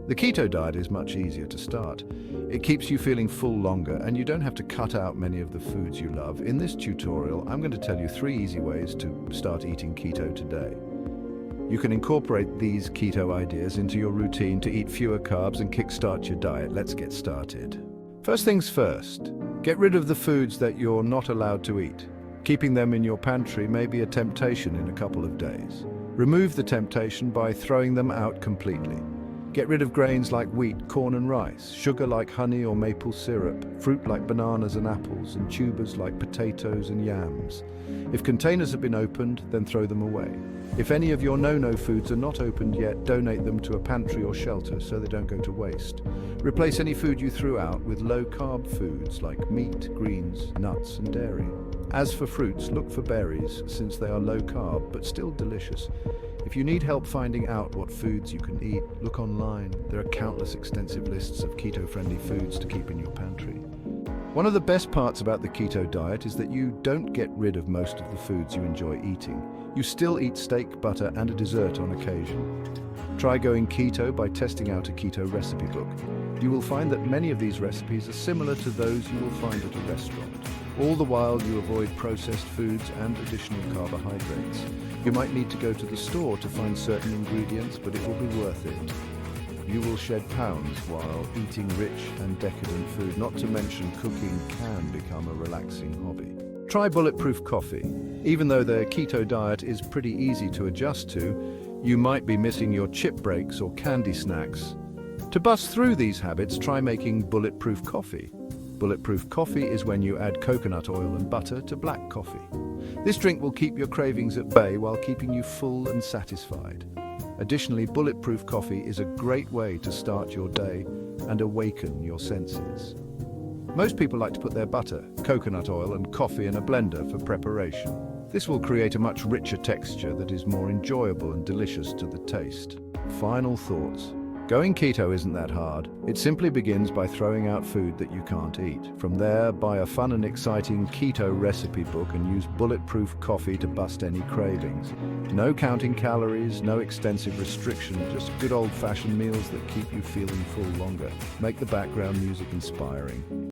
The keto diet is much easier to start. It keeps you feeling full longer, and you don't have to cut out many of the foods you love. In this tutorial, I'm going to tell you 3 easy ways to start eating keto today. You can incorporate these keto ideas into your routine to eat fewer carbs and kickstart your diet. Let's get started. First things first, get rid of the foods that you're not allowed to eat. Keeping them in your pantry may be a temptation in a couple of days. Remove the temptation by throwing them out completely. Get rid of grains like wheat, corn and rice, sugar like honey or maple syrup, fruit like bananas and apples, and tubers like potatoes and yams. If containers have been opened, then throw them away. If any of your no-no foods are not opened yet, donate them to a pantry or shelter so they don't go to waste. Replace any food you threw out with low-carb foods like meat, greens, nuts and dairy. As for fruits, look for berries since they are low-carb but still delicious. If you need help finding out what foods you can eat, look online. There are countless extensive lists of keto-friendly foods to keep in your pantry. One of the best parts about the keto diet is that you don't get rid of most of the foods you enjoy eating. You still eat steak, butter, and a dessert on occasion. Try going keto by testing out a keto recipe book. You will find that many of these recipes are similar to those you will find at a restaurant. All the while you avoid processed foods and additional carbohydrates. You might need to go to the store to find certain ingredients, but it will be worth it. You will shed pounds while eating rich and decadent food, not to mention cooking can become a relaxing hobby. Try bulletproof coffee. Even though the keto diet is pretty easy to adjust to, you might be missing your chip breaks or candy snacks. To bust through these habits, try making bulletproof coffee. Bulletproof coffee is when you add coconut oil and butter to black coffee. This drink will keep your cravings at bay while keeping you full and satisfied. Additionally, bulletproof coffee is a great way to start your day and awaken your senses. Most people like to put their butter, coconut oil and coffee in a blender for preparation. This will create a much richer texture that is more enjoyable and delicious to the taste. Final thoughts. Going keto isn't that hard. It simply begins by throwing out food that you can't eat. From there, buy a fun and exciting keto recipe book and use bulletproof coffee to bust any cravings. No counting calories, no extensive restriction, just good old-fashioned meals that keep you feeling full longer. Make the background music inspiring.